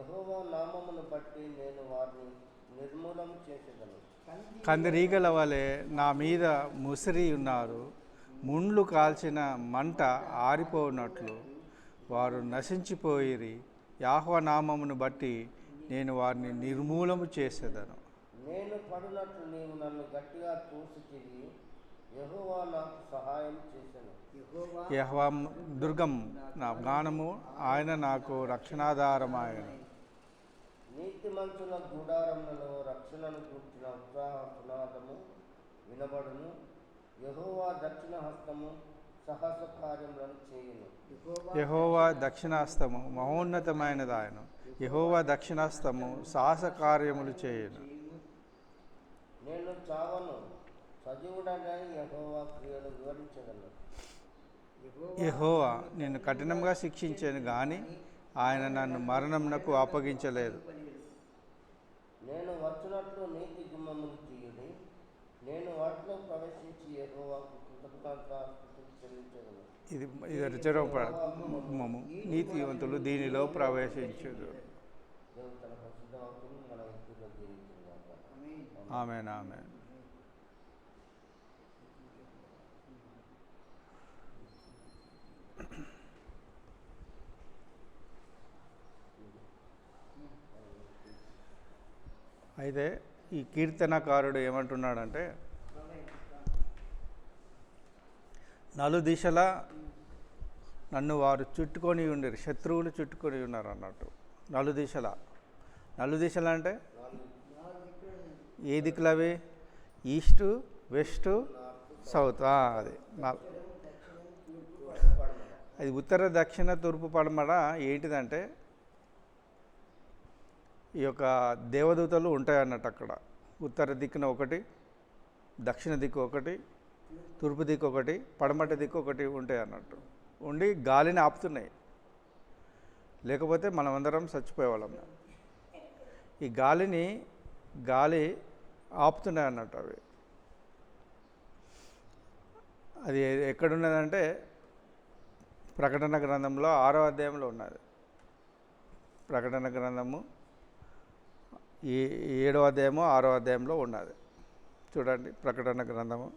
యెహోవా నామమును బట్టి నేను వారిని నిర్మూలము చేసేదను. కందిరీగల వలె నా మీద ముసిరి ఉన్నారు. ముండ్లు కాల్చిన మంట ఆరిపోనట్లు వారు నశించిపోయిరి. యెహోవా నామమును బట్టి నేను వారిని నిర్మూలము చేసేదను. నేను పడినట్లు నీవు నన్ను గట్టిగా తోసితివి. యెహోవా నాకు సహాయం చేసెను. యెహోవా దుర్గం నా గానము, ఆయన నాకు రక్షణాధారమాయను. నీతిమంతుల గుడారములలో రక్షణను కూర్చిన ఉత్సాహ సునాదము వినబడును. యెహోవా దక్షిణ హస్తము సాహస కార్యములను చేయును. యెహోవా దక్షిణాస్తము మహోన్నతమైనది. ఆయన యెహోవా దక్షిణాస్తము సాహస కార్యములు చేయును. నేను చావను, సజీవుడనై యెహోవా క్రియలు వివరించగలను. యెహోవా నిన్ను కఠినంగా శిక్షించాను గాని ఆయన నన్ను మరణమునకు అప్పగించలేదు. నేను వచ్చినట్లు నీతి గుమ్మములు తీయుడి. నేను వాటిలో ప్రవేశించి యెహోవాకు కృతజ్ఞతాస్తుతులు చెల్లించగలను. ఇది రుచిరూపము నీతివంతులు దీనిలో ప్రవేశించుదు. దేవుడు తన పరిశుద్ధ వాక్కును మన వ్యక్తిలో జీవించుగాక. ఆమేన్ ఆమేన్. అయితే ఈ కీర్తనకారుడు ఏమంటున్నాడంటే, నలుదిశలా నన్ను వారు చుట్టుకొని ఉండరు, శత్రువులు చుట్టుకొని ఉన్నారు అన్నట్టు. నలుదిశలా అంటే ఏ దిక్కులు అవి? East, west, south. అది ఉత్తర, దక్షిణ, తూర్పు, పడమర ఏంటిదంటే ఈ యొక్క దేవదూతలు ఉంటాయన్నట్టు అక్కడ. ఉత్తర దిక్కున ఒకటి, దక్షిణ దిక్కు ఒకటి, తూర్పు దిక్కు ఒకటి, పడమట దిక్కు ఒకటి ఉంటాయి అన్నట్టు. ఉండి గాలిని ఆపుతున్నాయి, లేకపోతే మనమందరం చచ్చిపోయేవాళ్ళం. ఈ గాలి ఆపుతున్నాయి అన్నట్టు అవి. అది ఎక్కడున్నదంటే ప్రకటన గ్రంథంలో 6వ అధ్యాయంలో ఉన్నది. ప్రకటన గ్రంథము 7వ అధ్యాయము 6వ అధ్యాయంలో ఉన్నది. చూడండి, ప్రకటన గ్రంథము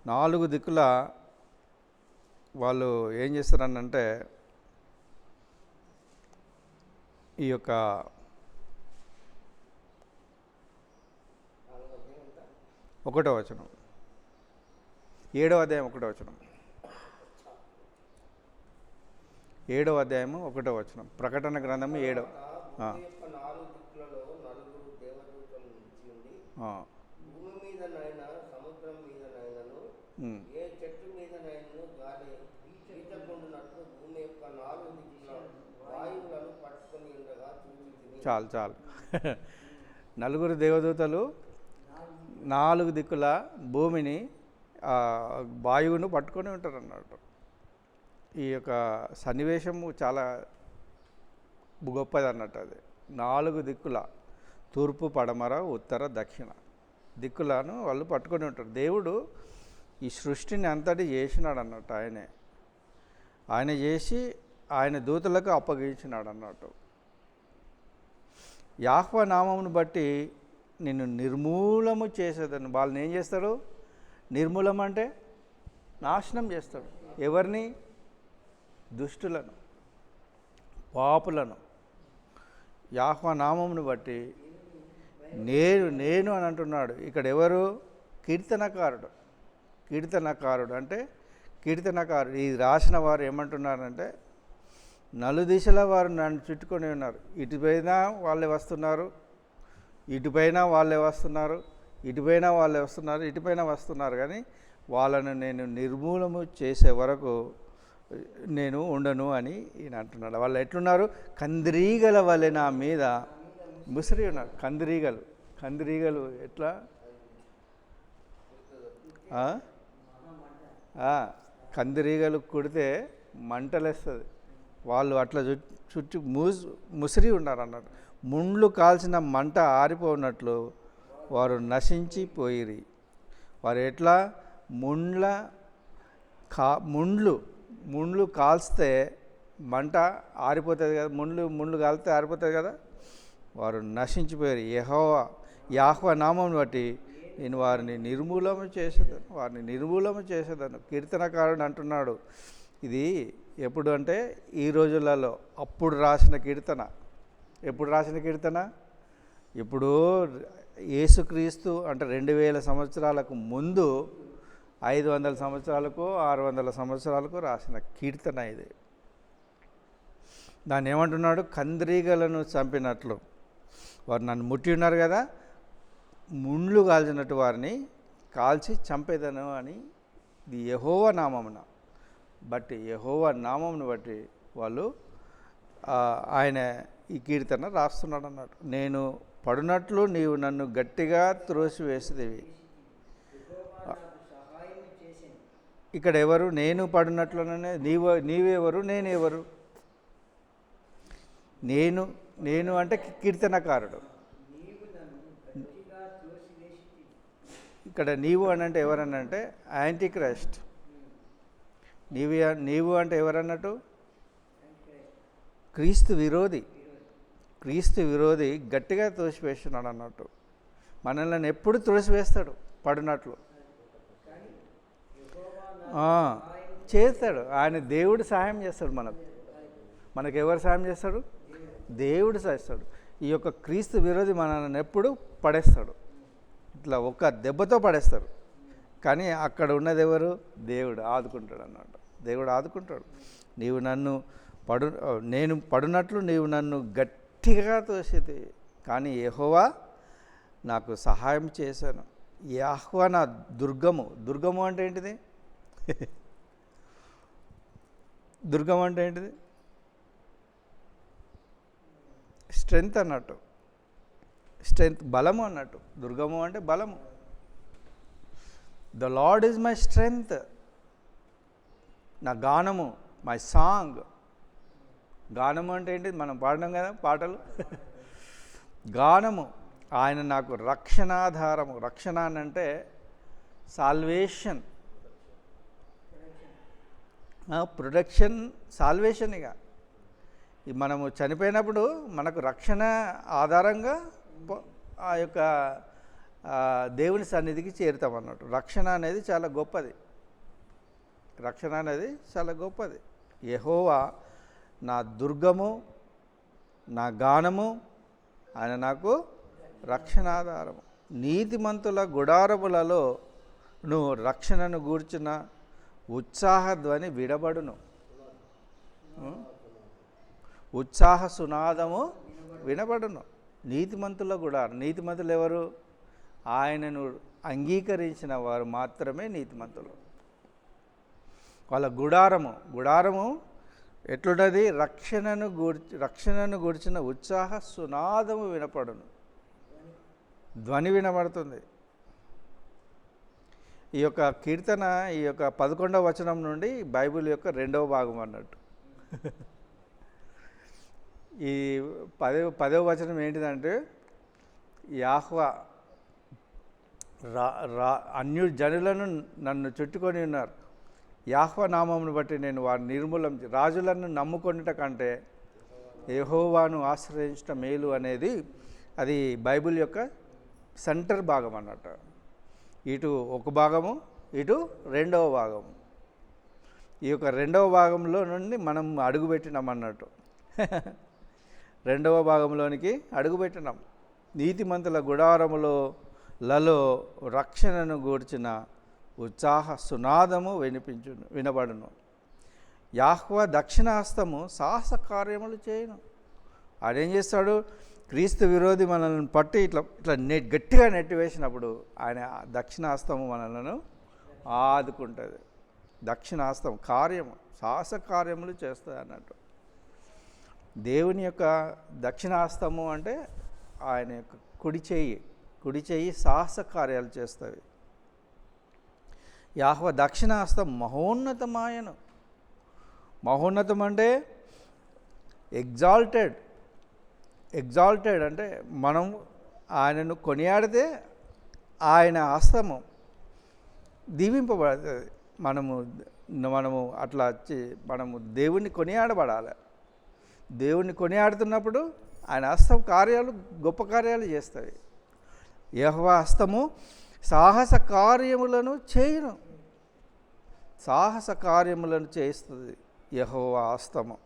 4 దిక్కుల వాళ్ళు ఏం చేస్తారనంటే ఈ యొక్క 1వ వచనం, 7వ అధ్యాయం 1వ వచనం, 7వ అధ్యాయము 1వ వచనం, ప్రకటన గ్రంథము 7వ. నాలుగు దిక్కులలో నలుగురు దేవదూతలు నిలిచి ఉండి భూమి మీదనైనా సముద్రం మీదనైనను ఏ చెట్టు మీదనైనను గాలి వీచకుండునట్లు భూమి యొక్క 4 దిక్కుల వాయువులను పట్టుకొని ఉండగా చూచి. చాలు నలుగురు దేవదూతలు 4 దిక్కుల భూమిని వాయువును పట్టుకొని ఉంటారు అన్నట్టు. ఈ యొక్క సన్నివేశము చాలా గొప్పది అన్నట్టు. అది 4 దిక్కుల తూర్పు, పడమర, ఉత్తర, దక్షిణ దిక్కులను వాళ్ళు పట్టుకొని ఉంటారు. దేవుడు ఈ సృష్టిని అంతటి చేసినాడు అన్నట్టు. ఆయన చేసి ఆయన దూతలకు అప్పగించినాడు అన్నట్టు. యెహోవా నామమును బట్టి నిన్ను నిర్మూలము చేసేదని. వాళ్ళని ఏం చేస్తాడు? నిర్మూలం అంటే నాశనం చేస్తాడు. ఎవరిని? దుష్టులను, పాపులను. యెహోవా నామమును బట్టి నేను అని అంటున్నాడు. ఇక్కడ ఎవరు? కీర్తనకారుడు అంటే కీర్తనకారుడు. ఈ రాసిన వారు ఏమంటున్నారంటే, నలుదిశల వారు నన్ను చుట్టుకొని ఉన్నారు. ఇటుపైన వాళ్ళే వస్తున్నారు, ఇటుపైన వాళ్ళే వస్తున్నారు, ఇటుపైన వాళ్ళే వస్తున్నారు, ఇటుపైన వస్తున్నారు. కానీ వాళ్ళను నేను నిర్మూలము చేసే వరకు నేను ఉండను అని ఈయన అంటున్నాడు. వాళ్ళు ఎట్లున్నారు? కందిరీగల వలె నా మీద ముసిరి ఉన్నారు. కందిరీగలు ఎట్లా? కందిరీగలు కుడితే మంటలేస్తుంది. వాళ్ళు అట్లా చుట్టూ ముసిరి ఉన్నారు అన్నట్టు. ముండ్లు కాల్చిన మంట ఆరిపోనట్లు వారు నశించిపోయిరి. వారు ఎట్లా? ముండ్లు కాల్స్తే మంట ఆరిపోతుంది కదా, ముళ్ళు కాలితే ఆరిపోతుంది కదా. వారు నశించిపోయారు. యాహోవా నామం బట్టి నేను వారిని నిర్మూలన చేసేదాను. కీర్తనకారుడు అంటున్నాడు. ఇది ఎప్పుడు అంటే ఈ రోజులలో అప్పుడు రాసిన కీర్తన. ఎప్పుడు రాసిన కీర్తన? ఇప్పుడు యేసుక్రీస్తు అంటే 2000 సంవత్సరాలకు ముందు 500 సంవత్సరాలకు 600 సంవత్సరాలకు రాసిన కీర్తన ఇది. దాన్ని ఏమంటున్నాడు? కంద్రీగలను చంపినట్లు వారు నన్ను ముట్టి ఉన్నారు కదా, ముండ్లు కాల్చినట్టు వారిని కాల్చి చంపేదను అని. ఇది యెహోవా నామమున బట్టి, యెహోవా నామమును బట్టి వాళ్ళు ఆయన ఈ కీర్తన రాస్తున్నాడు అన్నట్టు. నేను పడునట్లు నీవు నన్ను గట్టిగా త్రోసివేసేదివి. ఇక్కడ ఎవరు? నేను పడినట్లునే నీవెవరు, నేనెవరు? నేను అంటే కీర్తనకారుడు. ఇక్కడ నీవు అని అంటే ఎవరనంటే యాంటీ క్రైస్ట్. నీవు అంటే ఎవరన్నట్టు? క్రీస్తు విరోధి గట్టిగా తోసివేస్తున్నాడు అన్నట్టు. మనల్ని ఎప్పుడు తోసివేస్తాడు పడినట్లు చేస్తాడు. ఆయన దేవుడు సహాయం చేస్తాడు మనకు ఎవరు సహాయం చేస్తాడు? దేవుడు చేస్తాడు. ఈ యొక్క క్రీస్తు విరోధి మనల్ని ఎప్పుడు పడేస్తాడు, ఇట్లా ఒక్క దెబ్బతో పడేస్తారు. కానీ అక్కడ ఉన్నది ఎవరు? దేవుడు ఆదుకుంటాడు అన్నట్టు. దేవుడు ఆదుకుంటాడు. నేను పడునట్లు నీవు నన్ను గట్టిగా తోసేది, కానీ యెహోవా నాకు సహాయం చేశాను. యెహోవా నా దుర్గము అంటే ఏంటిది? దుర్గం అంటే ఏంటిది? స్ట్రెంగ్త్ అన్నట్టు. బలము అన్నట్టు. దుర్గము అంటే బలము. The lord is my strength. నా గానము, మై సాంగ్. గానము అంటే ఏంటి? మనం పాడినాం కదా పాటలు. గానము. ఆయన నాకు రక్షణాధారము. రక్షణ అని అంటే సాల్వేషన్, ప్రొటెక్షన్, సాల్వేషన్. ఇక మనము చనిపోయినప్పుడు మనకు రక్షణ ఆధారంగా ఆ యొక్క దేవుని సన్నిధికి చేరుతాం అన్నట్టు. రక్షణ అనేది చాలా గొప్పది. యెహోవా నా దుర్గము, నా గానము, ఆయన నాకు రక్షణాధారము. నీతిమంతుల గుడారములలో నువ్వు రక్షణను గూర్చిన ఉత్సాహధ్వని వినబడును. ఉత్సాహ సునాదము వినబడును. నీతిమంతుల గుడారం. నీతిమంతులు ఎవరు? ఆయనను అంగీకరించిన వారు మాత్రమే నీతిమంతులు. వాళ్ళ గుడారము ఎట్లున్నది? రక్షణను గూర్చిన ఉత్సాహ సునాదము వినపడును. ధ్వని వినబడుతుంది. ఈ యొక్క కీర్తన ఈ యొక్క 11వ వచనం నుండి బైబిల్ యొక్క 2వ భాగం అన్నట్టు. ఈ 10వ వచనం ఏంటిదంటే, యెహోవా జనులను నన్ను చుట్టుకొని ఉన్నారు. యెహోవా నామమును బట్టి నేను వారిని రాజులను నమ్ముకొనుట కంటే యెహోవాను ఆశ్రయించడం మేలు అనేది అది బైబిల్ యొక్క సెంటర్ భాగం అన్నట్టు. ఇటు ఒక భాగము, ఇటు 2వ భాగము. ఈ యొక్క 2వ భాగంలో నుండి మనం అడుగుపెట్టినాం అన్నట్టు. 2వ భాగంలోనికి అడుగుపెట్టినాం. నీతిమంతుల గుడారములలో రక్షణను గూర్చిన ఉత్సాహ సునాదము వినబడును. యెహోవా దక్షిణహస్తము సాహస కార్యములు చేయును. ఆడేం చేస్తాడు? క్రీస్తు విరోధి మనల్ని పట్టి ఇట్లా గట్టిగా నెట్టివేసినప్పుడు ఆయన దక్షిణహస్తము మనలను ఆదుకుంటుంది. దక్షిణహస్తం సాహస కార్యములు చేస్తుంది అన్నట్టు. దేవుని యొక్క దక్షిణహస్తము అంటే ఆయన యొక్క కుడి చెయ్యి సాహస కార్యాలు చేస్తుంది. యెహోవా దక్షిణహస్తం మహోన్నతమాయను. మహోన్నతం అంటే ఎగ్జాల్టెడ్ అంటే మనం ఆయనను కొనియాడితే ఆయన హస్తము దీవింపబడుతుంది. మనము మనము అట్లా మనము దేవుణ్ణి కొనియాడబడాలి. దేవుణ్ణి కొనియాడుతున్నప్పుడు ఆయన హస్తం కార్యాలు, గొప్ప కార్యాలు చేస్తాయి. యెహోవా హస్తము సాహస కార్యములను చేయును. సాహస కార్యములను చేస్తుంది యెహోవా హస్తము.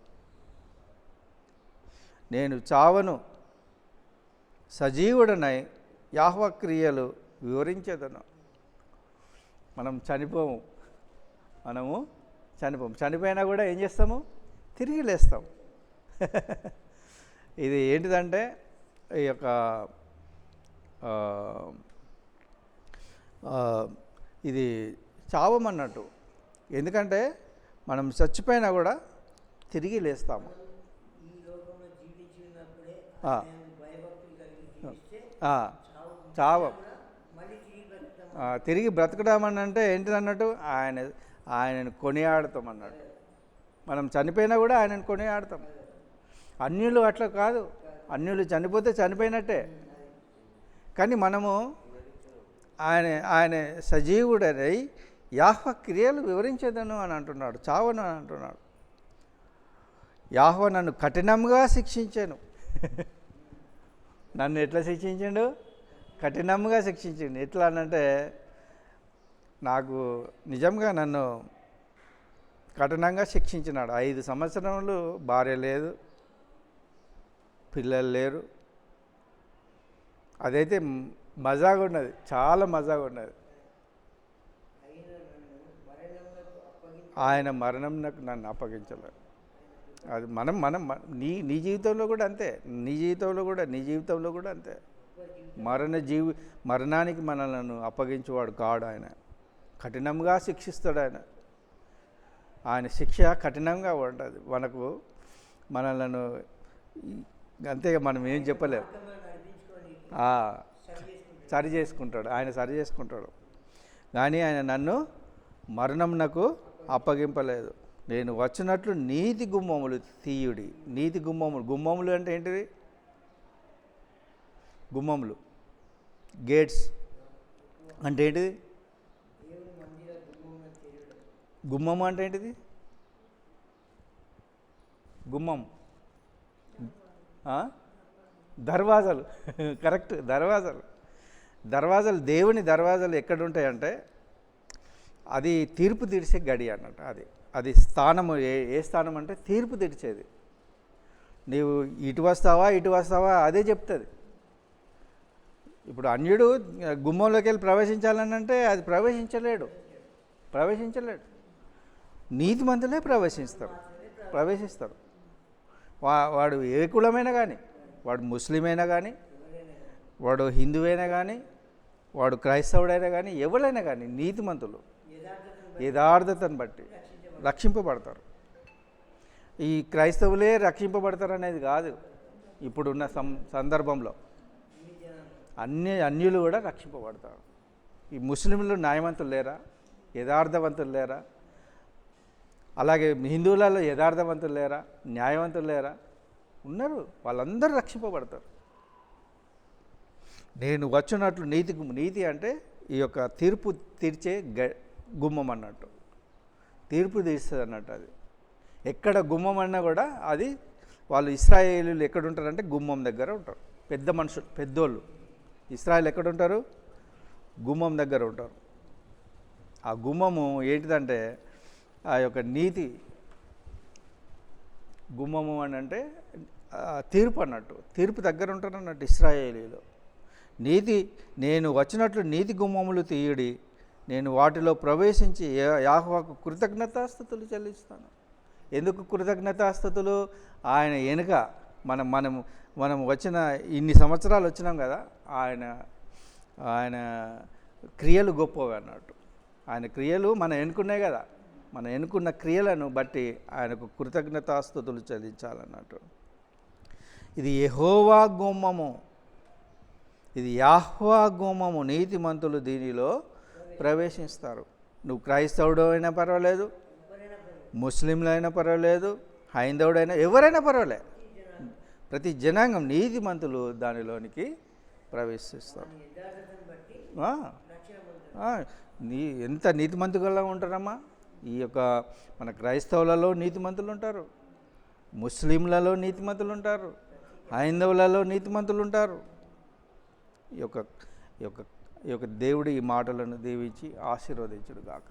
నేను చావను, సజీవుడనై యెహోవా క్రియలు వివరించేదను. మనం చనిపోము, చనిపోయినా కూడా ఏం చేస్తాము? తిరిగి లేస్తాం. ఇది ఏంటిదంటే ఈ యొక్క ఇది చావమన్నట్టు. ఎందుకంటే మనం చచ్చిపోయినా కూడా తిరిగి లేస్తాము. చావం తిరిగి బ్రతకడం అంటే ఏంటిదన్నట్టు? ఆయనను కొనియాడతాం అన్నట్టు. మనం చనిపోయినా కూడా ఆయనను కొనియాడతాం. అన్యులు అట్లా కాదు, అన్యులు చనిపోతే చనిపోయినట్టే. కానీ మనము ఆయన సజీవుడనై యెహోవా క్రియలు వివరించేదను అని అంటున్నాడు, చావను అని అంటున్నాడు. యెహోవా నన్ను కఠినంగా శిక్షించాను. నన్ను ఎట్లా శిక్షించాడు? కఠినంగా శిక్షించిండు. ఎట్లా అనంటే, నాకు నిజంగా నన్ను కఠినంగా శిక్షించినాడు. 5 సంవత్సరములు భార్య లేదు, పిల్లలు లేరు. అదైతే మజాగా ఉన్నది, చాలా మజాగా ఉన్నది. ఆయన మరణంకు నన్ను అప్పగించలేదు. అది నీ జీవితంలో కూడా అంతే, నీ జీవితంలో కూడా అంతే. మరణానికి మనలను అప్పగించేవాడు కాడు. ఆయన కఠినంగా శిక్షిస్తాడు. ఆయన శిక్ష కఠినంగా ఉంటుంది మనలను. అంతేగా, మనం ఏం చెప్పలేము. సరి చేసుకుంటాడు, ఆయన సరి చేసుకుంటాడు. కానీ ఆయన నన్ను మరణంనకు అప్పగింపలేదు. నేను వచ్చినట్లు నీతి గుమ్మములు తీయుడి. నీతి గుమ్మములు అంటే ఏంటిది? గుమ్మములు, గేట్స్ అంటే ఏంటిది? గుమ్మము అంటే ఏంటిది? గుమ్మం, దర్వాజాలు. కరెక్ట్, దర్వాజాలు. దేవుని దర్వాజాలు ఎక్కడుంటాయంటే అది తీర్పు తీర్చే గడి అన్నట్టు. అది స్థానము. ఏ స్థానం అంటే తీర్పు తీర్చేది. నీవు ఇటు వస్తావా అదే చెప్తుంది. ఇప్పుడు అన్యుడు గుమ్మంలోకి వెళ్ళి ప్రవేశించాలని అంటే అది ప్రవేశించలేడు. నీతిమంతులే ప్రవేశిస్తారు. వాడు ఏ కులమైనా కానీ, వాడు ముస్లిమైనా కానీ, వాడు హిందువైనా కానీ, వాడు క్రైస్తవుడైనా కానీ, ఎవరైనా కానీ నీతిమంతులు యథార్థతను బట్టి రక్షింపబడతారు. ఈ క్రైస్తవులే రక్షింపబడతారు అనేది కాదు. ఇప్పుడున్న సందర్భంలో అన్యులు కూడా రక్షింపబడతారు. ఈ ముస్లింలు న్యాయవంతులు లేరా? యథార్థవంతులు లేరా? అలాగే హిందువులలో యథార్థవంతులు లేరా? న్యాయవంతులు లేరా? ఉన్నారు. వాళ్ళందరూ రక్షింపబడతారు. నేను వచ్చినట్లు నీతి అంటే ఈ యొక్క తీర్పు తీర్చే గుమ్మం అన్నట్టు. తీర్పు తీస్తుంది అన్నట్టు. అది ఎక్కడ గుమ్మం అన్నా కూడా అది వాళ్ళు ఇశ్రాయేలీయులు ఎక్కడుంటారంటే గుమ్మం దగ్గర ఉంటారు. పెద్ద మనుషులు, పెద్దోళ్ళు ఇశ్రాయేలు ఎక్కడుంటారు? గుమ్మం దగ్గర ఉంటారు. ఆ గుమ్మము ఏంటిదంటే ఆ యొక్క నీతి గుమ్మము అని అంటే తీర్పు అన్నట్టు. తీర్పు దగ్గర ఉంటారు అన్నట్టు ఇశ్రాయేలీయులు. నేను వచ్చినట్లు నీతి గుమ్మములు తీయుడి. నేను వాటిలో ప్రవేశించి యెహోవాకు కృతజ్ఞతాస్తుతులు చెల్లిస్తాను. ఎందుకు కృతజ్ఞతాస్తుతులు? ఆయన వెనుక మనం వచ్చిన ఇన్ని సంవత్సరాలు వచ్చినాం కదా, ఆయన క్రియలు గొప్పవి అన్నట్టు. ఆయన క్రియలు మనం ఎన్నుకున్నాయి కదా, మనం ఎన్నుకున్న క్రియలను బట్టి ఆయనకు కృతజ్ఞతాస్తుతులు చెల్లించాలన్నట్టు. ఇది యెహోవా గుమ్మము, ఇది యెహోవా గుమ్మము. నీతిమంతులు దీనిలో ప్రవేశిస్తారు. నువ్వు క్రైస్తవుడు అయినా పర్వాలేదు, ముస్లింలు అయినా పర్వాలేదు, హైందవుడైనా, ఎవరైనా పర్వాలేదు, ప్రతి జనాంగం నీతిమంతులు దానిలోనికి ప్రవేశిస్తారు. ఎంత నీతిమంతులుగా ఉంటారమ్మా? ఈ యొక్క మన క్రైస్తవులలో నీతిమంతులు ఉంటారు, ముస్లింలలో నీతిమంతులు ఉంటారు, హైందవులలో నీతిమంతులు ఉంటారు. ఈ యొక్క దేవుడు ఈ మాటలను దీవించి ఆశీర్వదించుడు గాక.